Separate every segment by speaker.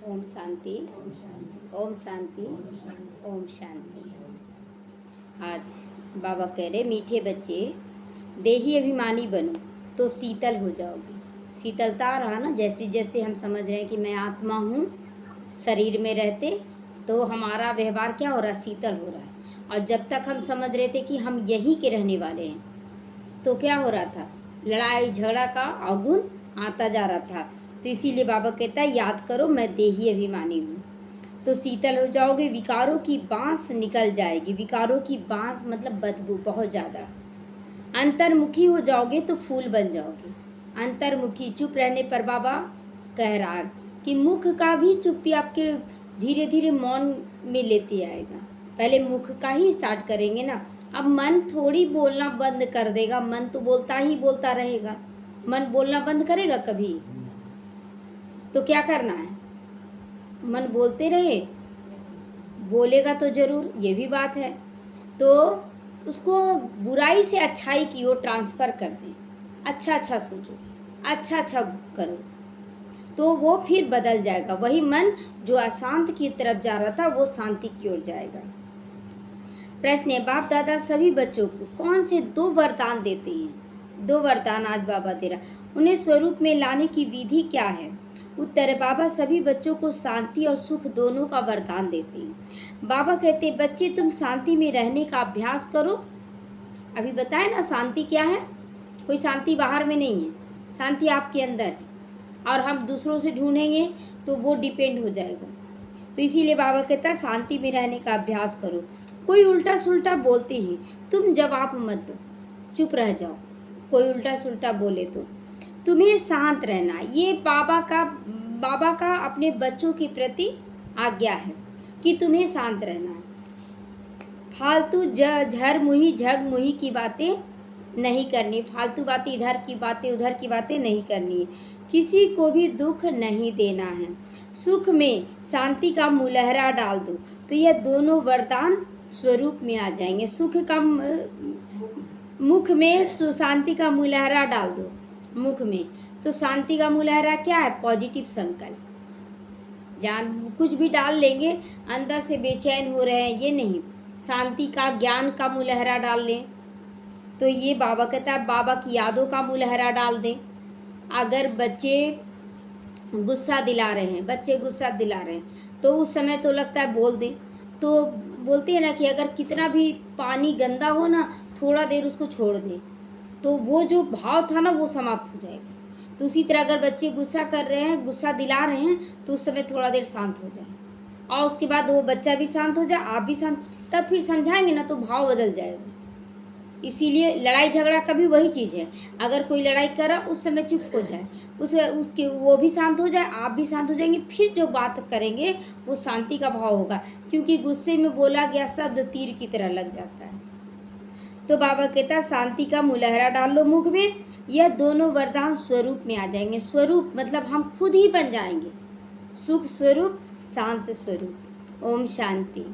Speaker 1: ओम शांति, ओम शांति, ओम शांति। आज बाबा कह रहे मीठे बच्चे देही अभिमानी बनो तो शीतल हो जाओगे। शीतलता आ रहा ना, जैसे जैसे हम समझ रहे हैं कि मैं आत्मा हूँ शरीर में रहते, तो हमारा व्यवहार क्या हो रहा है, शीतल हो रहा है। और जब तक हम समझ रहे थे कि हम यहीं के रहने वाले हैं, तो क्या हो रहा था, लड़ाई झगड़ा का अवगुण आता जा रहा था। तो इसीलिए बाबा कहता है याद करो मैं देही अभिमानी हूँ, तो शीतल हो जाओगे। विकारों की बांस निकल जाएगी। विकारों की बांस मतलब बदबू बहुत ज़्यादा। अंतर्मुखी हो जाओगे तो फूल बन जाओगे। अंतर्मुखी, चुप रहने पर बाबा कह रहा है कि मुख का भी चुप्पी आपके धीरे धीरे मौन में लेते आएगा। पहले मुख का ही स्टार्ट करेंगे ना। अब मन थोड़ी बोलना बंद कर देगा, मन तो बोलता ही बोलता रहेगा। मन बोलना बंद करेगा कभी? तो क्या करना है, मन बोलते रहे, बोलेगा तो जरूर, ये भी बात है। तो उसको बुराई से अच्छाई की ओर ट्रांसफ़र कर दें। अच्छा अच्छा सोचो, अच्छा अच्छा करो, तो वो फिर बदल जाएगा। वही मन जो अशांत की तरफ जा रहा था वो शांति की ओर जाएगा। प्रश्न है, बाप दादा सभी बच्चों को कौन से 2 वरदान देते हैं? 2 वरदान आज बाबा दे रहा। उन्हें स्वरूप में लाने की विधि क्या है? उत्तर है, बाबा सभी बच्चों को शांति और सुख दोनों का वरदान देते हैं। बाबा कहते हैं बच्चे तुम शांति में रहने का अभ्यास करो। अभी बताया ना शांति क्या है। कोई शांति बाहर में नहीं है, शांति आपके अंदर है। और हम दूसरों से ढूंढेंगे तो वो डिपेंड हो जाएगा। तो इसीलिए बाबा कहता है शांति में रहने का अभ्यास करो। कोई उल्टा सुल्टा बोलते ही तुम जवाब मत दो, चुप रह जाओ। कोई उल्टा सुल्टा बोले तो तुम्हें शांत रहना। ये बाबा का अपने बच्चों के प्रति आज्ञा है कि तुम्हें शांत रहना है। फालतू झर मुही झग मुही की बातें नहीं करनी। फालतू बातें, इधर की बातें उधर की बातें नहीं करनी। किसी को भी दुख नहीं देना है। सुख में शांति का मुलहरा डाल दो, तो यह दोनों वरदान स्वरूप में आ जाएंगे। सुख का मुख में शांति का मुलहरा डाल दो मुख में, तो शांति का मुलहरा क्या है, पॉजिटिव संकल्प। जान कुछ भी डाल लेंगे, अंदर से बेचैन हो रहे हैं ये नहीं। शांति का, ज्ञान का मुलहरा डाल लें, तो ये बाबा कहता है बाबा की यादों का मुलहरा डाल दें। अगर बच्चे गुस्सा दिला रहे हैं, तो उस समय तो लगता है बोल दें। तो बोलते हैं ना कि अगर कितना भी पानी गंदा हो ना, थोड़ा देर उसको छोड़ दें, तो वो जो भाव था ना वो समाप्त हो जाएगा। तो उसी तरह अगर बच्चे गुस्सा कर रहे हैं, गुस्सा दिला रहे हैं, तो उस समय थोड़ा देर शांत हो जाए, और उसके बाद वो बच्चा भी शांत हो जाए, आप भी शांत, तब फिर समझाएंगे ना तो भाव बदल जाएगा। इसीलिए लड़ाई झगड़ा का भी वही चीज़ है। अगर कोई लड़ाई कर रहा उस समय चुप हो जाए, उसके वो भी शांत हो जाए, आप भी शांत हो जाएंगे, फिर जो बात करेंगे वो शांति का भाव होगा। क्योंकि गुस्से में बोला गया शब्द तीर की तरह लग जाता है। तो बाबा कहता है शांति का मुलहरा डाल लो मुख में, यह दोनों वरदान स्वरूप में आ जाएंगे। स्वरूप मतलब हम खुद ही बन जाएंगे। सुख स्वरूप, शांत स्वरूप। ओम शांति।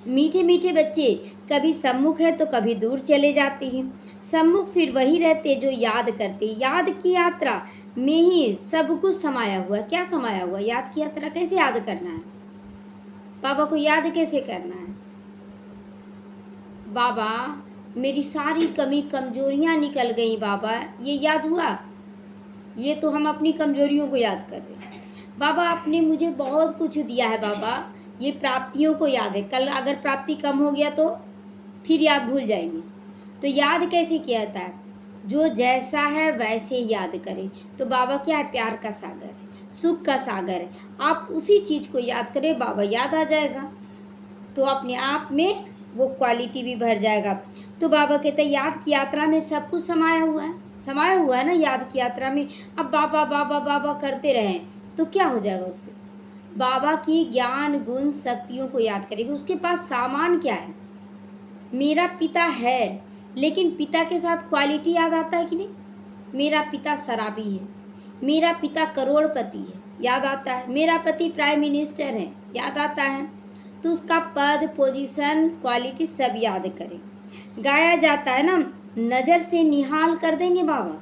Speaker 1: मीठे मीठे बच्चे कभी सम्मुख है तो कभी दूर चले जाते हैं। सम्मुख फिर वही रहते जो याद करते। याद की यात्रा में ही सब कुछ समाया हुआ है। क्या समाया हुआ? याद की यात्रा कैसे याद करना है, बाबा को याद कैसे करना है? बाबा मेरी सारी कमी कमजोरियां निकल गई बाबा, ये याद हुआ? ये तो हम अपनी कमजोरियों को याद कर रहे हैं। बाबा आपने मुझे बहुत कुछ दिया है बाबा, ये प्राप्तियों को याद है। कल अगर प्राप्ति कम हो गया तो फिर याद भूल जाएंगे। तो याद कैसे किया जाता है? जो जैसा है वैसे ही याद करें। तो बाबा क्या है? प्यार का सागर है, सुख का सागर है। आप उसी चीज़ को याद करें, बाबा याद आ जाएगा, तो अपने आप में वो क्वालिटी भी भर जाएगा। तो बाबा कहते हैं याद की यात्रा में सब कुछ समाया हुआ है ना याद की यात्रा में। अब बाबा बाबा बाबा करते रहें तो क्या हो जाएगा उससे? बाबा की ज्ञान गुण शक्तियों को याद करेंगे। उसके पास सामान क्या है? मेरा पिता है, लेकिन पिता के साथ क्वालिटी याद आता है कि नहीं? मेरा पिता शराबी है, मेरा पिता करोड़पति है, याद आता है। मेरा पति प्राइम मिनिस्टर है, याद आता है। तो उसका पद, पोजीशन, क्वालिटी सब याद करें। गाया जाता है ना, नज़र से निहाल कर देंगे बाबा,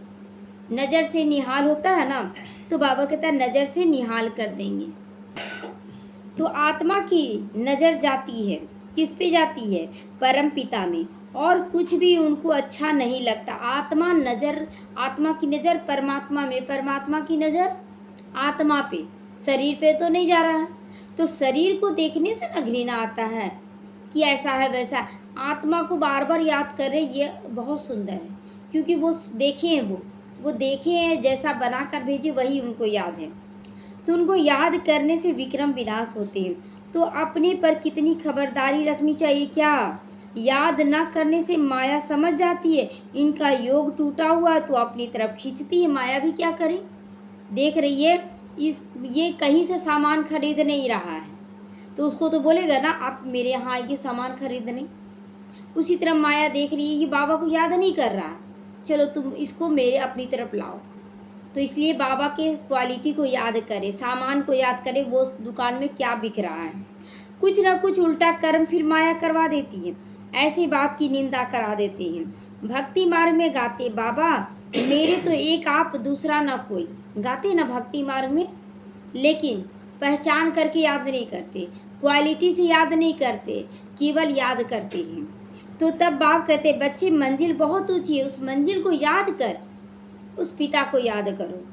Speaker 1: नज़र से निहाल होता है ना, तो बाबा कहता है नज़र से निहाल कर देंगे। तो आत्मा की नज़र जाती है, किस पे जाती है? परम पिता में, और कुछ भी उनको अच्छा नहीं लगता। आत्मा की नज़र परमात्मा में, परमात्मा की नज़र आत्मा पे, शरीर पे तो नहीं जा रहा है। तो शरीर को देखने से ना घृणा आता है कि ऐसा है वैसा है। आत्मा को बार बार याद कर रहे, ये बहुत सुंदर है, क्योंकि वो देखे हैं, वो देखे हैं, जैसा बना कर भेजे वही उनको याद है। तो उनको याद करने से विक्रम विनाश होते हैं। तो अपने पर कितनी खबरदारी रखनी चाहिए। क्या याद ना करने से माया समझ जाती है इनका योग टूटा हुआ, तो अपनी तरफ खींचती है। माया भी क्या करे, देख रही है ये कहीं से सामान खरीद नहीं रहा है, तो उसको तो बोलेगा ना आप मेरे यहाँ आइए सामान खरीदने। उसी तरह माया देख रही है कि बाबा को याद नहीं कर रहा, चलो तुम इसको मेरे अपनी तरफ लाओ। तो इसलिए बाबा के क्वालिटी को याद करे, सामान को याद करे, वो उस दुकान में क्या बिक रहा है। कुछ ना कुछ उल्टा कर्म फिर माया करवा देती है, ऐसे बाप की निंदा करा देते हैं। भक्ति मार्ग में गाते बाबा मेरे तो एक आप दूसरा ना कोई, गाते ना भक्ति मार्ग में, लेकिन पहचान करके याद नहीं करते, क्वालिटी से याद नहीं करते, केवल याद करते हैं। तो तब बाप कहते बच्चे मंजिल बहुत ऊंची है, उस मंजिल को याद कर, उस पिता को याद करो।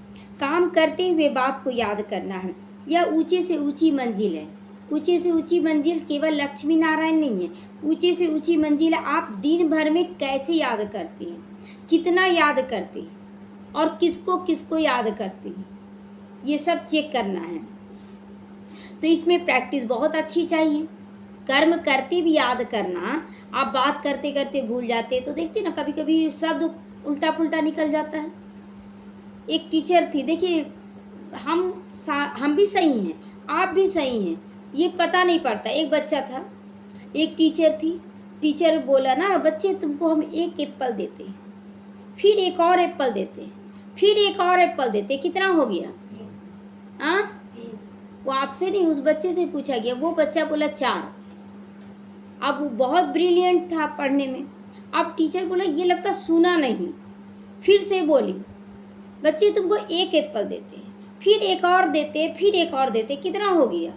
Speaker 1: काम करते हुए बाप को याद करना है। यह ऊंचे से ऊंची मंजिल है। ऊंचे से ऊंची मंजिल केवल लक्ष्मी नारायण नहीं है, ऊंचे से ऊंची मंजिल आप दिन भर में कैसे याद करते हैं, कितना याद करते हैं, और किसको किसको याद करते हैं, ये सब चेक करना है। तो इसमें प्रैक्टिस बहुत अच्छी चाहिए। कर्म करते भी याद करना, आप बात करते करते भूल जाते, तो देखते ना कभी कभी शब्द उल्टा पुल्टा निकल जाता है। एक टीचर थी, देखिए हम भी सही हैं, आप भी सही हैं, ये पता नहीं पड़ता। एक बच्चा था, एक टीचर थी, टीचर बोला ना बच्चे तुमको हम एक एप्पल देते, फिर एक और एप्पल देते, फिर एक और एप्पल देते, कितना हो गया? हाँ, वो आपसे नहीं उस बच्चे से पूछा गया, वो बच्चा बोला 4। अब वो बहुत ब्रिलियंट था पढ़ने में। अब टीचर बोला ये लगता सुना नहीं, फिर से बोली बच्चे तुमको एक एप्पल देते, फिर एक और देते, फिर एक और देते, कितना हो गया?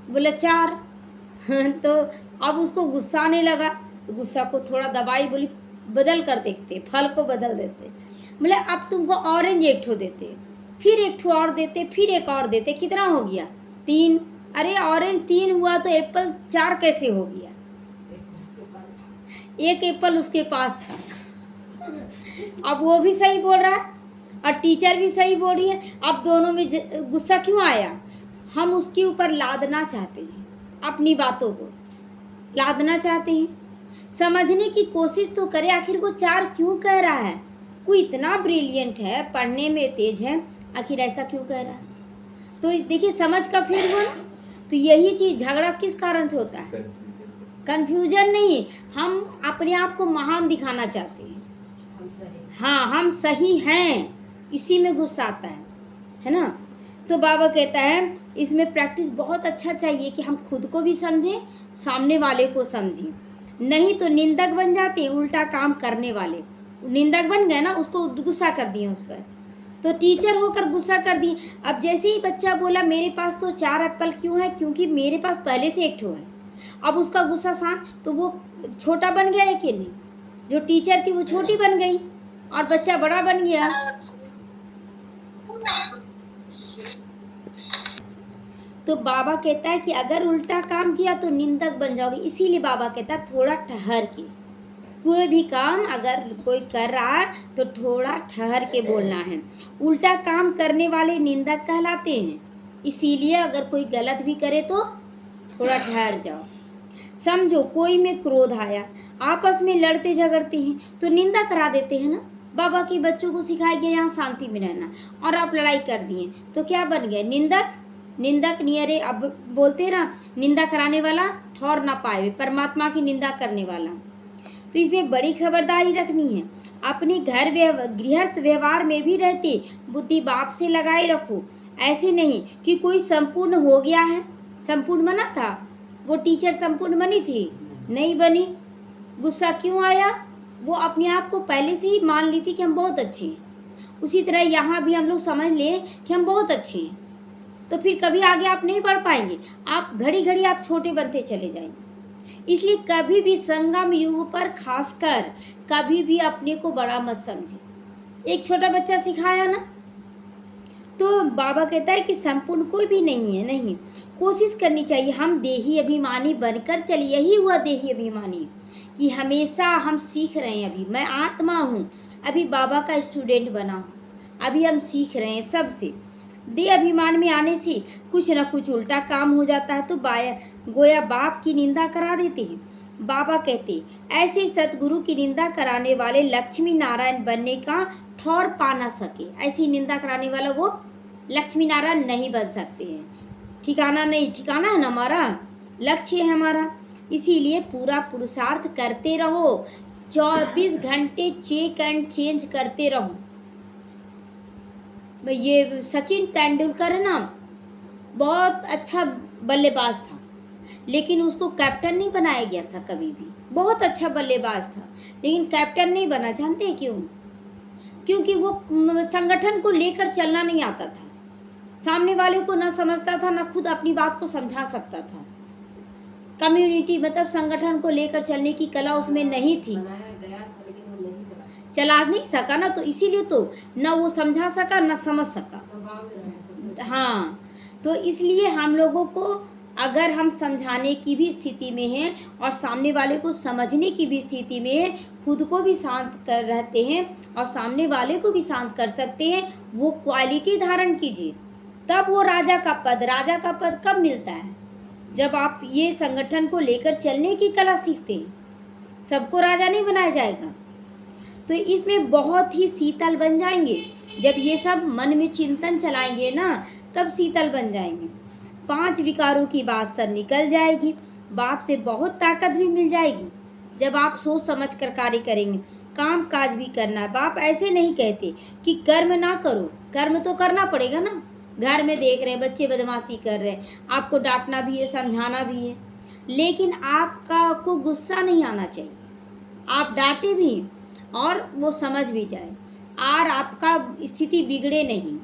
Speaker 1: बोला 4। तो अब उसको गुस्सा आने लगा, गुस्सा को थोड़ा दबाई, बोली बदल कर देखते, फल को बदल देते। बोले अब तुमको ऑरेंज एक ठो देते, फिर एक ठो और देते, फिर एक और देते, कितना हो गया? 3। अरे ऑरेंज 3 हुआ तो एप्पल 4 कैसे हो गया? एक एप्पल उसके पास था। अब वो भी सही बोल रहा है और टीचर भी सही बोल रही है। अब दोनों में गुस्सा क्यों आया? हम उसके ऊपर लादना चाहते हैं, अपनी बातों को लादना चाहते हैं। समझने की कोशिश तो करे, आखिर वो 4 क्यों कह रहा है? कोई इतना ब्रिलियंट है, पढ़ने में तेज है, आखिर ऐसा क्यों कह रहा है? तो देखिए समझ का फिर वो, तो यही चीज़ झगड़ा किस कारण से होता है? कन्फ्यूजन नहीं, हम अपने आप को महान दिखाना चाहते हैं। हाँ हम सही हैं, इसी में गुस्सा आता है ना। तो बाबा कहता है इसमें प्रैक्टिस बहुत अच्छा चाहिए कि हम खुद को भी समझें, सामने वाले को समझें, नहीं तो निंदक बन जाते हैं। उल्टा काम करने वाले निंदक बन गए ना, उसको गुस्सा कर दिए उस पर, तो टीचर होकर गुस्सा कर दिए। अब जैसे ही बच्चा बोला मेरे पास तो 4 एप्पल क्यों है, क्योंकि मेरे पास पहले से एक ठो है, अब उसका गुस्सा शांत, तो वो छोटा बन गया है कि नहीं? जो टीचर थी वो छोटी बन गई और बच्चा बड़ा बन गया। तो बाबा कहता है कि अगर उल्टा काम किया तो निंदक बन जाओगे। इसीलिए बाबा कहता है थोड़ा ठहर के, कोई भी काम अगर कोई कर रहा है तो थोड़ा ठहर के बोलना है। उल्टा काम करने वाले निंदक कहलाते हैं। इसीलिए अगर कोई गलत भी करे तो थोड़ा ठहर जाओ। समझो कोई में क्रोध आया, आपस में लड़ते झगड़ते हैं तो निंदा करा देते हैं ना। बाबा के बच्चों को सिखाया गया यहाँ शांति में रहना, और आप लड़ाई कर दिए तो क्या बन गए? निंदक। निंदक नहीं, अरे अब बोलते ना निंदा कराने वाला ठौर ना पाए, परमात्मा की निंदा करने वाला। तो इसमें बड़ी खबरदारी रखनी है। अपने घर गृहस्थ व्यवहार में भी रहते बुद्धि बाप से लगाए रखो। ऐसे नहीं कि कोई संपूर्ण हो गया है, संपूर्ण बना था, वो टीचर संपूर्ण बनी थी, नहीं बनी। गुस्सा क्यों आया? वो अपने आप को पहले से ही मान ली थी कि हम बहुत अच्छे हैं, उसी तरह यहाँ भी हम लोग समझ लें कि हम बहुत अच्छे हैं, तो फिर कभी आगे आप नहीं बढ़ पाएंगे। आप घड़ी घड़ी आप छोटे बनते चले जाएंगे। इसलिए कभी भी संगम युग पर खासकर कभी भी अपने को बड़ा मत समझे। एक छोटा बच्चा सिखाया ना, तो बाबा कहता है कि संपूर्ण कोई भी नहीं है, नहीं, कोशिश करनी चाहिए। हम देही अभिमानी बनकर चलिए। यही हुआ देही अभिमानी कि हमेशा हम सीख रहे हैं। अभी मैं आत्मा हूँ, अभी बाबा का स्टूडेंट बना हूँ, अभी हम सीख रहे हैं सबसे। देह अभिमान में आने से कुछ न कुछ उल्टा काम हो जाता है, तो गोया बाप की निंदा करा देते हैं। बाबा कहते ऐसे सतगुरु की निंदा कराने वाले लक्ष्मी नारायण बनने का ठौर पा ना सके। ऐसी निंदा कराने वाला वो लक्ष्मी नारायण नहीं बन सकते हैं। ठिकाना नहीं, ठिकाना है ना हमारा, लक्ष्य है हमारा। इसीलिए पूरा पुरुषार्थ करते रहो, 24 घंटे चेक एंड चेंज करते रहो। ये सचिन तेंदुलकर है ना, बहुत अच्छा बल्लेबाज था, लेकिन उसको कैप्टन नहीं बनाया गया था कभी भी। बहुत अच्छा बल्लेबाज था, लेकिन कैप्टन नहीं बना। जानते हैं क्यों? क्योंकि वो संगठन को लेकर चलना नहीं आता था, सामने वाले को ना समझता था, ना खुद अपनी बात को समझा सकता था। कम्युनिटी मतलब संगठन को लेकर चलने की कला उसमें नहीं थी, चला नहीं सका ना, तो इसीलिए तो ना वो समझा सका ना समझ सका। हाँ, तो इसलिए हम लोगों को, अगर हम समझाने की भी स्थिति में हैं और सामने वाले को समझने की भी स्थिति में है, खुद को भी शांत कर रहते हैं और सामने वाले को भी शांत कर सकते हैं, वो क्वालिटी धारण कीजिए। तब वो राजा का पद कब मिलता है? जब आप ये संगठन को लेकर चलने की कला सीखते हैं। सबको राजा नहीं बनाया जाएगा, तो इसमें बहुत ही शीतल बन जाएंगे। जब ये सब मन में चिंतन चलाएंगे ना, तब शीतल बन जाएंगे। 5 विकारों की बात सब निकल जाएगी। बाप से बहुत ताकत भी मिल जाएगी जब आप सोच समझ कर कार्य करेंगे। काम काज भी करना है। बाप ऐसे नहीं कहते कि कर्म ना करो, कर्म तो करना पड़ेगा ना। घर में देख रहे हैं बच्चे बदमाशी कर रहे हैं, आपको डांटना भी है, समझाना भी है, लेकिन आपको गुस्सा नहीं आना चाहिए। आप डांटे भी और वो समझ भी जाए और आपका स्थिति बिगड़े नहीं।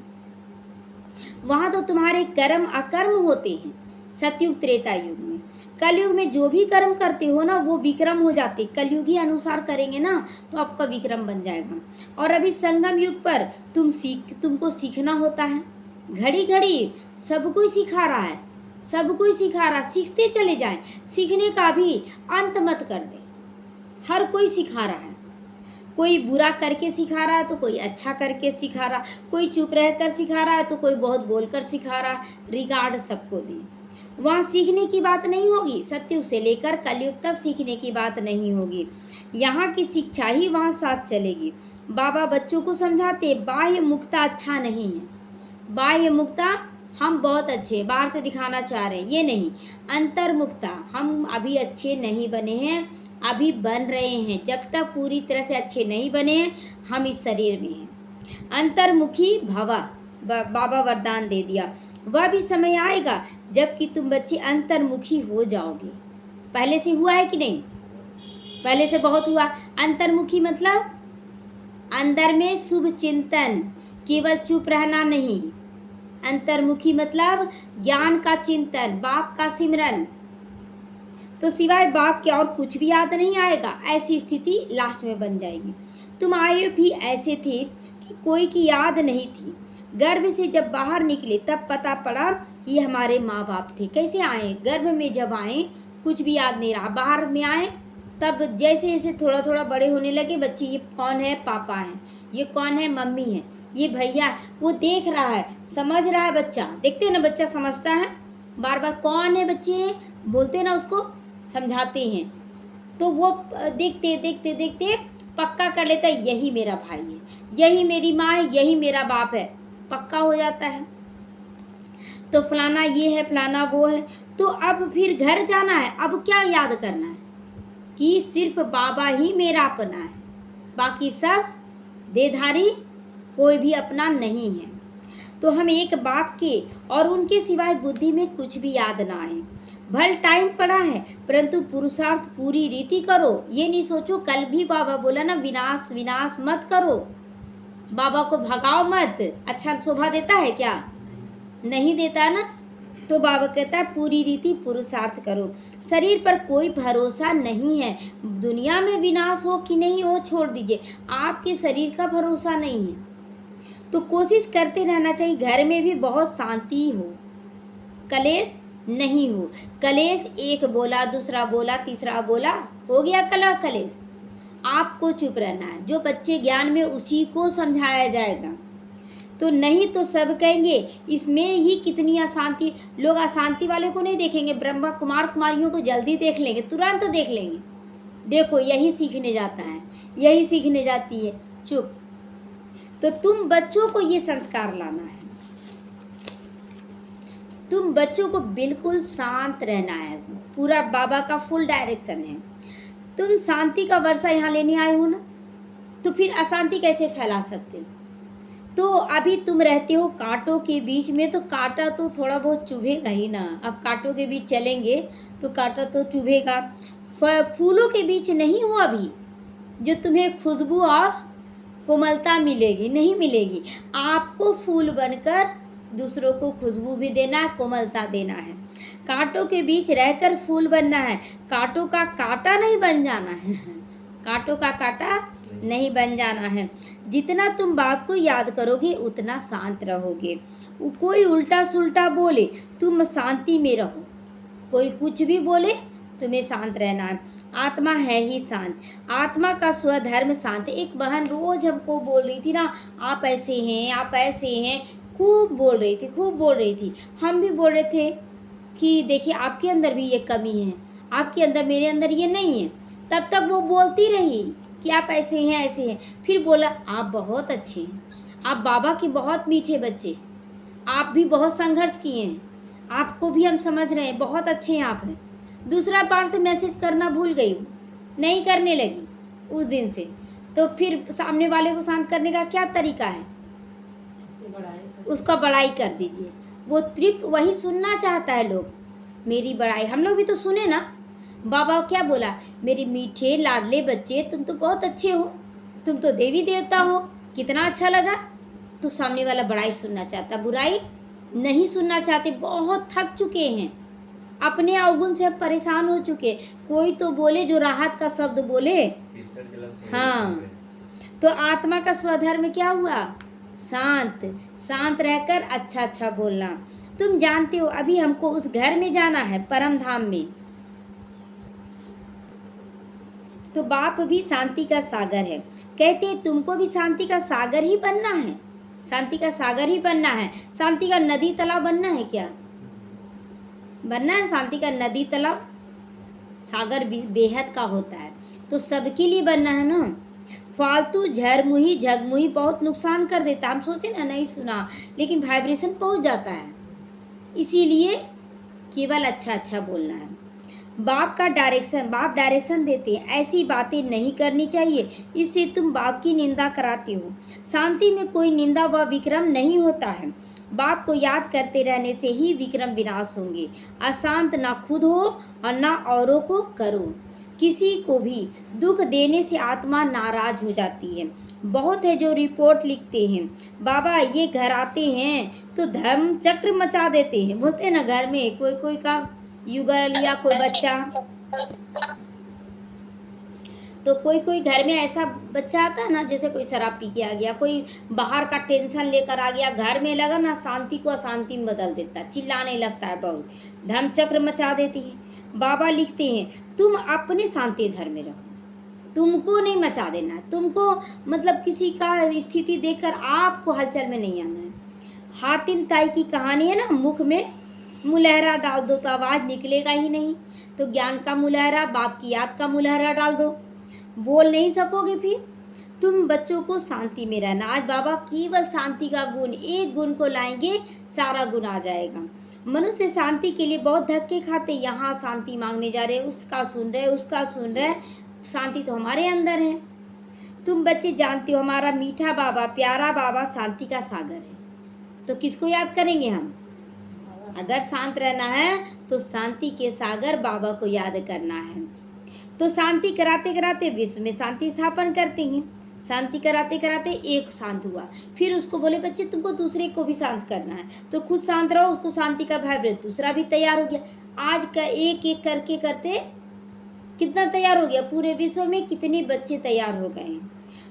Speaker 1: वहाँ तो तुम्हारे कर्म अकर्म होते हैं। सतयुग त्रेता युग में, कलयुग में जो भी कर्म करते हो ना, वो विक्रम हो जाते। कलयुगी अनुसार करेंगे ना, तो आपका विक्रम बन जाएगा। और अभी संगम युग पर तुमको सीखना होता है। घड़ी घड़ी सब कोई सिखा रहा है, सब कोई सिखा रहा, सीखते चले जाएं। सीखने का भी अंत मत कर दे। हर कोई सिखा रहा है, कोई बुरा करके सिखा रहा है तो कोई अच्छा करके सिखा रहा, कोई चुप रहकर सिखा रहा है तो कोई बहुत बोलकर सिखा रहा। रिगार्ड सबको दी। वहाँ सीखने की बात नहीं होगी, सतयुग से लेकर कलयुग तक सीखने की बात नहीं होगी। यहाँ की शिक्षा ही वहाँ साथ चलेगी। बाबा बच्चों को समझाते बाह्य मुक्ता अच्छा नहीं है। बाह्य मुक्ता हम बहुत अच्छे बाहर से दिखाना चाह रहे हैं, ये नहीं। अंतर्मुक्ता हम अभी अच्छे नहीं बने हैं, अभी बन रहे हैं। जब तक पूरी तरह से अच्छे नहीं बने हैं, हम इस शरीर में हैं। अंतर्मुखी भवा, बाबा वरदान दे दिया। वह भी समय आएगा जबकि तुम बच्चे अंतर्मुखी हो जाओगे। पहले से हुआ है कि नहीं? पहले से बहुत हुआ। अंतर्मुखी मतलब अंदर में शुभ चिंतन, केवल चुप रहना नहीं। अंतर्मुखी मतलब ज्ञान का चिंतन, बाप का सिमरन, तो सिवाय बाप के और कुछ भी याद नहीं आएगा। ऐसी स्थिति लास्ट में बन जाएगी। तुम आए भी ऐसे थे कि कोई की याद नहीं थी। गर्भ से जब बाहर निकले तब पता पड़ा कि ये हमारे माँ बाप थे। कैसे आए? गर्भ में जब आए कुछ भी याद नहीं रहा। बाहर में आए तब जैसे जैसे थोड़ा थोड़ा बड़े होने लगे बच्चे, ये कौन है? पापा हैं। ये कौन है? मम्मी है। ये भैया। वो देख रहा है, समझ रहा है बच्चा। देखते हैं ना, बच्चा समझता है। बार बार कौन है बच्चे बोलते ना, उसको समझाते हैं, तो वो देखते देखते देखते पक्का कर लेता है, यही मेरा भाई है, यही मेरी माँ है, यही मेरा बाप है। पक्का हो जाता है। तो फलाना ये है, फलाना वो है। तो अब फिर घर जाना है। अब क्या याद करना है कि सिर्फ बाबा ही मेरा अपना है, बाकी सब देधारी, कोई भी अपना नहीं है। तो हम एक बाप के और उनके सिवाय बुद्धि में कुछ भी याद ना आए। भल टाइम पड़ा है, परंतु पुरुषार्थ पूरी रीति करो। ये नहीं सोचो, कल भी बाबा बोला ना, विनाश विनाश मत करो, बाबा को भगाओ मत। अच्छा शोभा देता है क्या? नहीं देता ना। तो बाबा कहता है पूरी रीति पुरुषार्थ करो। शरीर पर कोई भरोसा नहीं है, दुनिया में विनाश हो कि नहीं हो छोड़ दीजिए, आपके शरीर का भरोसा नहीं है। तो कोशिश करते रहना चाहिए घर में भी बहुत शांति हो, कलेश नहीं हो। कलेश एक बोला, दूसरा बोला, तीसरा बोला, हो गया कला कलेश। आपको चुप रहना है, जो बच्चे ज्ञान में उसी को समझाया जाएगा। तो नहीं तो सब कहेंगे इसमें ही कितनी अशांति। लोग अशांति वाले को नहीं देखेंगे, ब्रह्मा कुमार कुमारियों को जल्दी देख लेंगे, तुरंत देख लेंगे। देखो यही सीखने जाता है, यही सीखने जाती है, चुप। तो तुम बच्चों को ये संस्कार लाना है, तुम बच्चों को बिल्कुल शांत रहना है, पूरा बाबा का फुल डायरेक्शन है। तुम शांति का वर्षा यहाँ लेने आए हो ना, तो फिर अशांति कैसे फैला सकते हो? तो अभी तुम रहते हो कांटों के बीच में, तो कांटा तो थोड़ा बहुत चुभेगा ही ना। अब कांटों के बीच चलेंगे तो कांटा तो चुभेगा। फूलों के बीच नहीं हो अभी, जो तुम्हें खुशबू और कोमलता मिलेगी, नहीं मिलेगी। आपको फूल बनकर दूसरों को खुशबू भी देना है, कोमलता देना है। कांटों के बीच रहकर फूल बनना है, कांटों का कांटा नहीं बन जाना है, कांटों का कांटा नहीं बन जाना है। जितना तुम बाप को याद करोगे उतना शांत रहोगे। कोई उल्टा सुल्टा बोले तुम शांति में रहो, कोई कुछ भी बोले तुम्हें शांत रहना है। आत्मा है ही शांत, आत्मा का स्वधर्म शांत। एक बहन रोज हमको बोल रही थी ना, आप ऐसे हैं, आप ऐसे हैं, खूब बोल रही थी, खूब बोल रही थी। हम भी बोल रहे थे कि देखिए आपके अंदर भी ये कमी है, आपके अंदर, मेरे अंदर ये नहीं है। तब तक वो बोलती रही कि आप ऐसे हैं, ऐसे हैं। फिर बोला आप बहुत अच्छे हैं, आप बाबा के बहुत मीठे बच्चे, आप भी बहुत संघर्ष किए हैं, आपको भी हम समझ रहे हैं, बहुत अच्छे हैं आप हैं। दूसरा बार से मैसेज करना भूल गई हूँ, नहीं करने लगी उस दिन से। तो फिर सामने वाले को शांत करने का क्या तरीका है? उसका बड़ाई कर दीजिए, वो तृप्त वही सुनना चाहता है लोग, मेरी बड़ाई। हम लोग भी तो सुने ना, बाबा क्या बोला, मेरे मीठे लाडले बच्चे तुम तो बहुत अच्छे हो, तुम तो देवी देवता हो, कितना अच्छा लगा। तो सामने वाला बड़ाई सुनना चाहता, बुराई नहीं सुनना चाहते। बहुत थक चुके हैं, अपने अवगुण से परेशान हो चुके। कोई तो बोले जो राहत का शब्द बोले। हाँ, तो आत्मा का स्वधर्म क्या हुआ? शांत। शांत रहकर अच्छा अच्छा बोलना। तुम जानते हो अभी हमको उस घर में जाना है, परम धाम में। तो बाप भी शांति का सागर है, कहते हैं तुमको भी शांति का सागर ही बनना है, शांति का सागर ही बनना है। शांति का नदी तालाब बनना है क्या? बनना है शांति का नदी तालाब? सागर बेहद का होता है, तो सबके लिए बनना है ना। फालतू झरमुही झगमुही बहुत नुकसान कर देता है। हम सोचते ना नहीं सुना, लेकिन वाइब्रेशन पहुंच जाता है। इसीलिए केवल अच्छा अच्छा बोलना है। बाप का डायरेक्शन, बाप डायरेक्शन देते हैं, ऐसी बातें नहीं करनी चाहिए, इससे तुम बाप की निंदा कराते हो। शांति में कोई निंदा व विक्रम नहीं होता है। बाप को याद करते रहने से ही विक्रम विनाश होंगे। अशांत ना खुद हो और ना औरों को करो। किसी को भी दुख देने से आत्मा नाराज हो जाती है। बहुत है जो रिपोर्ट लिखते हैं, बाबा ये घर आते हैं तो धर्म चक्र मचा देते हैं। बोलते हैं ना घर में कोई कोई का युगल या कोई बच्चा, तो कोई कोई घर में ऐसा बच्चा आता है ना, जैसे कोई शराब पी के आ गया, कोई बाहर का टेंशन लेकर आ गया, घर में लगा ना शांति को अशांति में बदल देता है, चिल्लाने लगता है, बहुत धर्म चक्र मचा देती है। बाबा लिखते हैं तुम अपने शांति धर्म में रहो, तुमको नहीं मचा देना है। तुमको मतलब किसी का स्थिति देखकर आपको हलचल में नहीं आना है। हातिम ताई की कहानी है ना, मुख में मुलहरा डाल दो तो आवाज़ निकलेगा ही नहीं। तो ज्ञान का मुलहरा, बाप की याद का मुलहरा डाल दो, बोल नहीं सकोगे। फिर तुम बच्चों को शांति में रहना। आज बाबा केवल शांति का गुण, एक गुण को लाएंगे सारा गुण आ जाएगा। मनुष्य शांति के लिए बहुत धक्के खाते, यहाँ शांति मांगने जा रहे, उसका सुन रहे, उसका सुन रहे। शांति तो हमारे अंदर है। तुम बच्चे जानते हो हमारा मीठा बाबा, प्यारा बाबा शांति का सागर है। तो किसको याद करेंगे हम? अगर शांत रहना है तो शांति के सागर बाबा को याद करना है। तो शांति कराते कराते विश्व में शांति स्थापन करते हैं। शांति कराते कराते एक शांत हुआ, फिर उसको बोले बच्चे तुमको दूसरे को भी शांत करना है, तो खुद शांत रहो, उसको शांति का वाइब्रेट, दूसरा भी तैयार हो गया। आज का एक एक करके करते कितना तैयार हो गया, पूरे विश्व में कितने बच्चे तैयार हो गए हैं।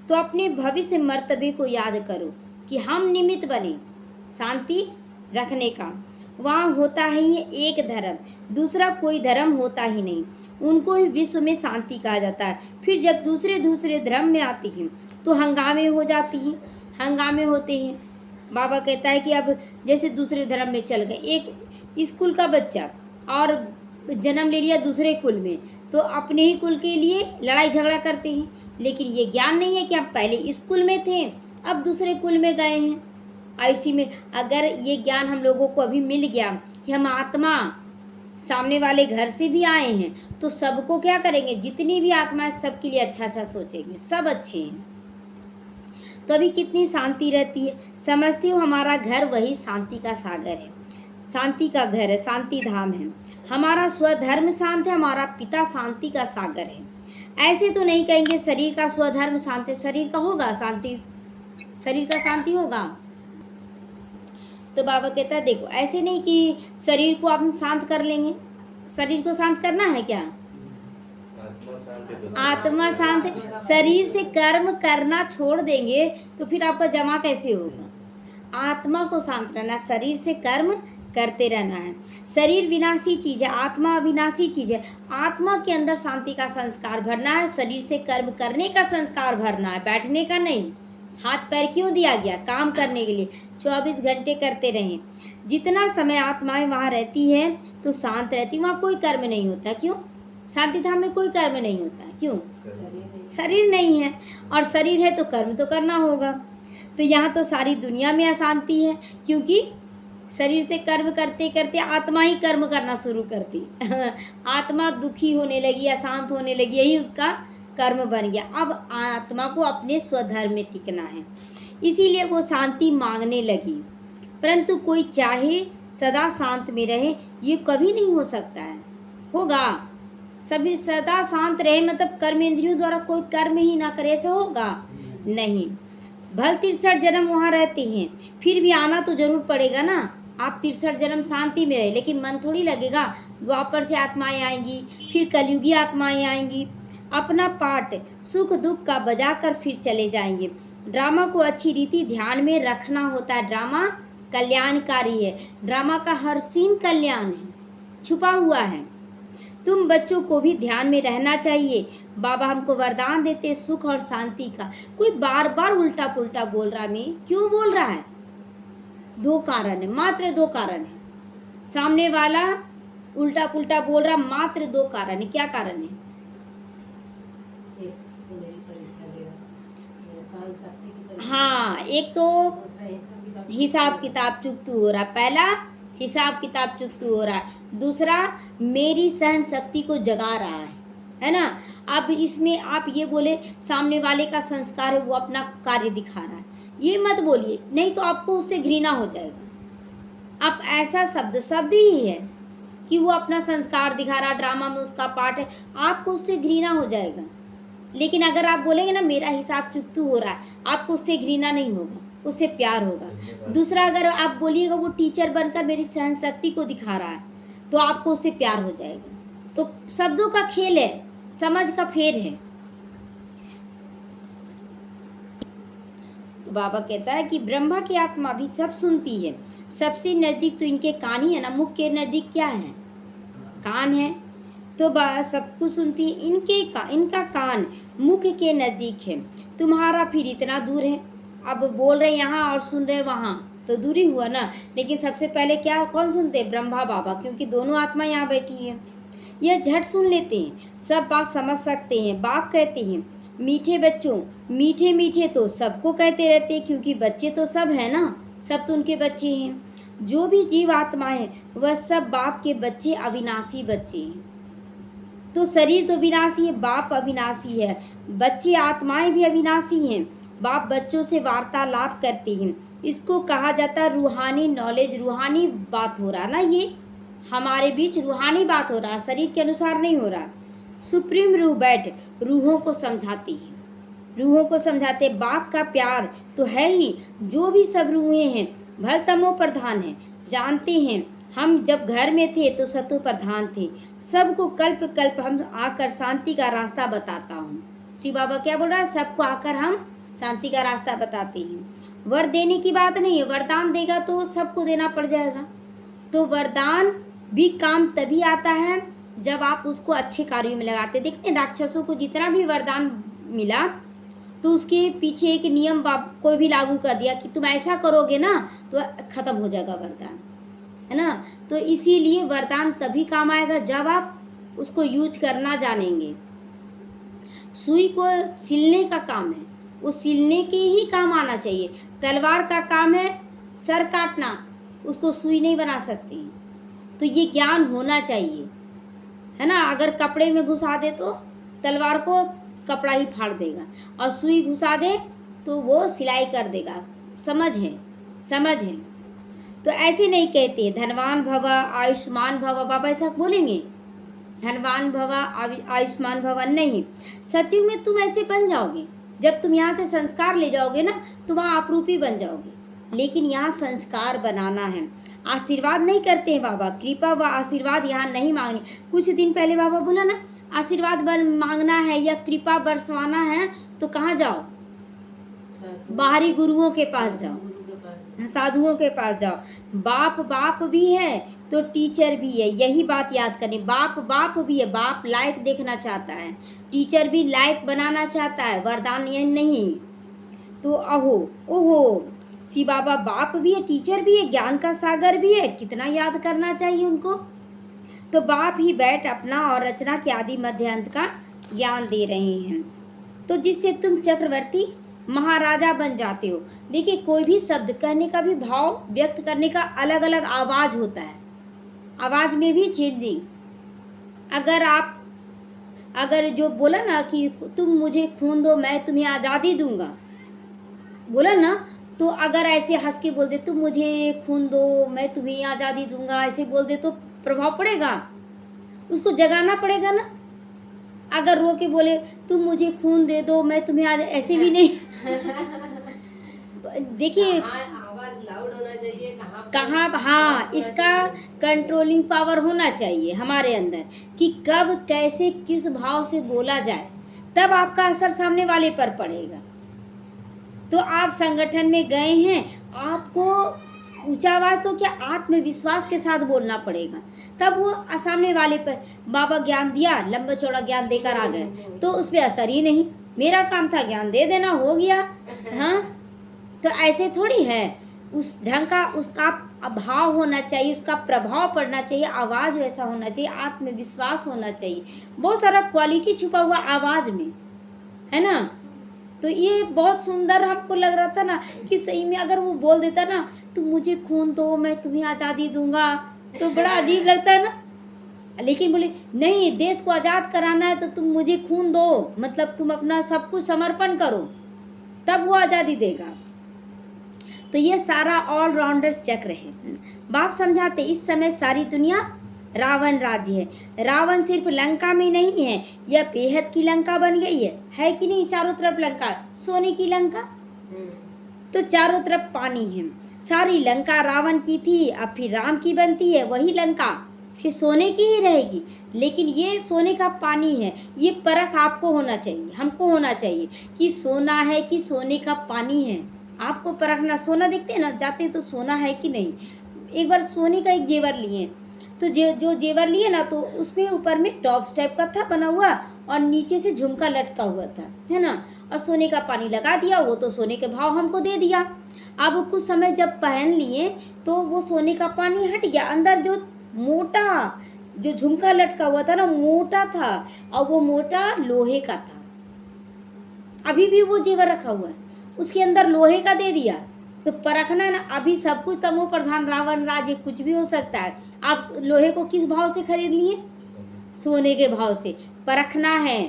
Speaker 1: तो अपने भविष्य मर्तबे को याद करो कि हम निमित्त बने शांति रखने का। वहाँ होता है ये एक धर्म, दूसरा कोई धर्म होता ही नहीं, उनको ही विश्व में शांति कहा जाता है। फिर जब दूसरे दूसरे धर्म में आती हैं तो हंगामे हो जाती हैं, हंगामे होते हैं। बाबा कहता है कि अब जैसे दूसरे धर्म में चल गए, एक स्कूल का बच्चा और जन्म ले लिया दूसरे कुल में, तो अपने ही कुल के लिए लड़ाई झगड़ा करते हैं। लेकिन ये ज्ञान नहीं है कि हम पहले स्कूल में थे, अब दूसरे कुल में गए हैं। ऐसी में अगर ये ज्ञान हम लोगों को अभी मिल गया कि हम आत्मा सामने वाले घर से भी आए हैं, तो सबको क्या करेंगे, जितनी भी आत्मा है सबके लिए अच्छा अच्छा सोचेंगे, सब अच्छे हैं। तो अभी कितनी शांति रहती है। समझती हो हमारा घर वही शांति का सागर है, शांति का घर है, शांति धाम है। हमारा स्वधर्म शांत है, हमारा पिता शांति का सागर है। ऐसे तो नहीं कहेंगे शरीर का स्वधर्म शांत है, शरीर का होगा शांति, शरीर का शांति होगा। तो बाबा कहता है देखो ऐसे नहीं कि शरीर को आप शांत कर लेंगे, शरीर को शांत करना है क्या, आत्मा शांत है। शरीर से कर्म करना छोड़ देंगे तो फिर आपका जमा कैसे होगा। आत्मा को शांत रहना, शरीर से कर्म करते रहना है। शरीर विनाशी चीज है, आत्मा अविनाशी चीज है। आत्मा के अंदर शांति का संस्कार भरना है, शरीर से कर्म करने का संस्कार भरना है, बैठने का नहीं। हाथ पैर क्यों दिया गया, काम करने के लिए। 24 घंटे करते रहें। जितना समय आत्माएं वहाँ रहती है तो शांत रहती, वहाँ कोई कर्म नहीं होता। क्यों, शांति धाम में कोई कर्म नहीं होता। क्यों, शरीर नहीं है, और शरीर है तो कर्म तो करना होगा। तो यहाँ तो सारी दुनिया में अशांति है, क्योंकि शरीर से कर्म करते करते आत्मा ही कर्म करना शुरू करती आत्मा दुखी होने लगी, अशांत होने लगी, यही उसका कर्म बन गया। अब आत्मा को अपने स्वधर्म में टिकना है, इसीलिए वो शांति मांगने लगी। परंतु कोई चाहे सदा शांत में रहे, ये कभी नहीं हो सकता है। होगा सभी सदा शांत रहे, मतलब कर्मेंद्रियों द्वारा कोई कर्म ही ना करे, ऐसे होगा नहीं। भल 63 जन्म वहाँ रहते हैं, फिर भी आना तो जरूर पड़ेगा ना। आप 63 जन्म शांति में रहे, लेकिन मन थोड़ी लगेगा। द्वापर से आत्माएं आएंगी, फिर कलयुगी आत्माएं आएंगी, अपना पाठ सुख दुख का बजाकर फिर चले जाएंगे। ड्रामा को अच्छी रीति ध्यान में रखना होता है। ड्रामा कल्याणकारी है, ड्रामा का हर सीन कल्याण है, छुपा हुआ है। तुम बच्चों को भी ध्यान में रहना चाहिए। बाबा हमको वरदान देते सुख और शांति का। कोई बार बार उल्टा पुल्टा बोल रहा, मैं क्यों बोल रहा है? 2 कारण है, मात्र 2 कारण है। सामने वाला उल्टा पुल्टा बोल रहा, मात्र 2 कारण है। क्या कारण है? हाँ, एक तो हिसाब किताब चुकतू हो रहा, पहला हिसाब किताब चुकतू हो रहा है, दूसरा मेरी सहन शक्ति को जगा रहा है ना। अब इसमें आप ये बोले सामने वाले का संस्कार है, वो अपना कार्य दिखा रहा है, ये मत बोलिए, नहीं तो आपको उससे घृणा हो जाएगा। अब ऐसा शब्द ही है कि वो अपना संस्कार दिखा रहा, ड्रामा में उसका पार्ट है, आपको उससे घृणा हो जाएगा। लेकिन अगर आप बोलेंगे ना मेरा हिसाब चुकतू हो रहा है, आपको उससे घृणा नहीं होगा, उससे प्यार होगा। दूसरा, अगर आप बोलिएगा वो टीचर बनकर मेरी सहन शक्ति को दिखा रहा है, तो आपको उससे प्यार हो जाएगा। तो शब्दों का खेल है, समझ का फेर है। तो बाबा कहता है कि ब्रह्मा की आत्मा भी सब सुनती है। सबसे नजदीक तो इनके कान ही है ना, मुख के नजदीक क्या है? कान है। तो सब कुछ सुनती है। इनका कान मुख के नजदीक है, तुम्हारा फिर इतना दूर है। अब बोल रहे यहाँ और सुन रहे वहाँ, तो दूरी हुआ ना। लेकिन सबसे पहले क्या कौन सुनते? ब्रह्मा बाबा, क्योंकि दोनों आत्मा यहाँ बैठी है। यह झट सुन लेते हैं, सब बात समझ सकते हैं। बाप कहते हैं मीठे बच्चों, मीठे मीठे तो सबको कहते रहते हैं, क्योंकि बच्चे तो सब है ना, सब तो उनके बच्चे हैं। जो भी जीव आत्मा है वह सब बाप के बच्चे, अविनाशी बच्चे हैं। तो शरीर तो विनाशी है, बाप अविनाशी है, बच्चे आत्माएं भी अविनाशी हैं। बाप बच्चों से वार्तालाप करते हैं, इसको कहा जाता है रूहानी नॉलेज। रूहानी बात हो रहा ना, ये हमारे बीच रूहानी बात हो रहा, शरीर के अनुसार नहीं हो रहा। सुप्रीम रूह बैठ रूहों को समझाती है। रूहों को समझाते बाप का प्यार तो है ही, जो भी सब रूहें हैं भल तमो प्रधान है। जानते हैं हम जब घर में थे तो सतो प्रधान थे, सबको कल्प कल्प हम आकर शांति का रास्ता बताता हूँ। शिव बाबा क्या बोल रहा है, सबको आकर हम शांति का रास्ता बताते हैं। वर देने की बात नहीं है, वरदान देगा तो सबको देना पड़ जाएगा। तो वरदान भी काम तभी आता है जब आप उसको अच्छे कार्यों में लगाते। देखते हैं राक्षसों को जितना भी वरदान मिला तो उसके पीछे एक नियम बाप कोई भी लागू कर दिया कि तुम ऐसा करोगे ना तो खत्म हो जाएगा वरदान, है ना। तो इसीलिए वरदान तभी काम आएगा जब आप उसको यूज करना जानेंगे। सुई को सिलने का काम है, वो सिलने के ही काम आना चाहिए। तलवार का काम है सर काटना, उसको सुई नहीं बना सकती। तो ये ज्ञान होना चाहिए, है ना। अगर कपड़े में घुसा दे तो तलवार को कपड़ा ही फाड़ देगा, और सुई घुसा दे तो वो सिलाई कर देगा। समझ है, समझ है। तो ऐसे नहीं कहते धनवान भव आयुष्मान भव, बाबा ऐसा बोलेंगे धनवान भव आयुष्मान भव नहीं। सतयुग में तुम ऐसे बन जाओगे, जब तुम यहाँ से संस्कार ले जाओगे ना तो वहाँ आपरूपी बन जाओगे। लेकिन यहाँ संस्कार बनाना है, आशीर्वाद नहीं करते हैं बाबा। कृपा व आशीर्वाद यहाँ नहीं मांगनी। कुछ दिन पहले बाबा बोला ना आशीर्वाद मांगना है या कृपा बरसवाना है तो कहाँ जाओ, बाहरी गुरुओं के पास जाओ, साधुओं के पास जाओ। बाप बाप भी है तो टीचर भी है, यही बात याद करनी। बाप बाप भी है, बाप लायक देखना चाहता है, टीचर भी लायक बनाना चाहता है, वरदान ये नहीं। तो अहो ओहो शिव बाबा बाप भी है, टीचर भी है, ज्ञान का सागर भी है, कितना याद करना चाहिए उनको। तो बाप ही बैठ अपना और रचना के आदि मध्य अंत का ज्ञान दे रहे हैं, तो जिससे तुम चक्रवर्ती महाराजा बन जाते हो। देखिए कोई भी शब्द कहने का भी भाव व्यक्त करने का अलग अलग आवाज़ होता है, आवाज़ में भी चेंजिंग। अगर जो बोला ना कि तुम मुझे खून दो मैं तुम्हें आज़ादी दूंगा, बोला ना, तो अगर ऐसे हंस के बोल दे तुम मुझे खून दो मैं तुम्हें आज़ादी दूंगा, ऐसे बोल दे तो प्रभाव पड़ेगा, उसको जगाना पड़ेगा ना। अगर रो के बोले तुम मुझे खून दे दो मैं तुम्हें आज, ऐसे भी नहीं। देखिए
Speaker 2: आवाज लाउड होना चाहिए,
Speaker 1: कहाँ, हाँ, इसका कंट्रोलिंग पावर होना चाहिए हमारे अंदर कि कब कैसे किस भाव से बोला जाए, तब आपका असर सामने वाले पर पड़ेगा। तो आप संगठन में गए हैं, आपको ऊंचा आवाज़ तो क्या आत्मविश्वास के साथ बोलना पड़ेगा, तब वो सामने वाले पर। बाबा ज्ञान दिया, लंबा चौड़ा ज्ञान देकर आ गए तो उस पर असर ही नहीं। मेरा काम था ज्ञान दे देना, हो गया। हाँ, तो ऐसे थोड़ी है, उस ढंग का उसका भाव होना चाहिए, उसका प्रभाव पड़ना चाहिए, आवाज़ वैसा होना चाहिए, आत्मविश्वास होना चाहिए। बहुत सारा क्वालिटी छुपा हुआ आवाज़ में, है ना। तो ये बहुत सुंदर हमको लग रहा था ना कि सही में अगर वो बोल देता ना तुम मुझे खून दो मैं तुम्हें आज़ादी दूंगा, तो बड़ा अजीब लगता है ना। लेकिन बोले नहीं, देश को आज़ाद कराना है तो तुम मुझे खून दो, मतलब तुम अपना सब कुछ समर्पण करो, तब वो आज़ादी देगा। तो ये सारा ऑलराउंडर चक्र है। बाप समझाते इस समय सारी दुनिया रावण राज्य है। रावण सिर्फ लंका में नहीं है, यह बेहद की लंका बन गई है कि नहीं। चारों तरफ लंका, सोने की लंका, तो चारों तरफ पानी है। सारी लंका रावण की थी, अब फिर राम की बनती है, वही लंका फिर सोने की ही रहेगी। लेकिन ये सोने का पानी है, ये परख आपको होना चाहिए, हमको होना चाहिए कि सोना है कि सोने का पानी है। आपको परखना, सोना देखते हैं ना जाते तो सोना है कि नहीं। एक बार सोने का एक जेवर लिए, तो जो जेवर लिए ना तो उसमें ऊपर में टॉप्स टाइप का था बना हुआ और नीचे से झुमका लटका हुआ था, है ना। और सोने का पानी लगा दिया, वो तो सोने के भाव हमको दे दिया। अब कुछ समय जब पहन लिए तो वो सोने का पानी हट गया, अंदर जो मोटा जो झुमका लटका हुआ था ना मोटा था, और वो मोटा लोहे का था। अभी भी वो जेवर रखा हुआ है, उसके अंदर लोहे का दे दिया। तो परखना ना, अभी सब कुछ तमो प्रधान रावण राज्य कुछ भी हो सकता है। आप लोहे को किस भाव से खरीद लिए, सोने के भाव से। परखना है।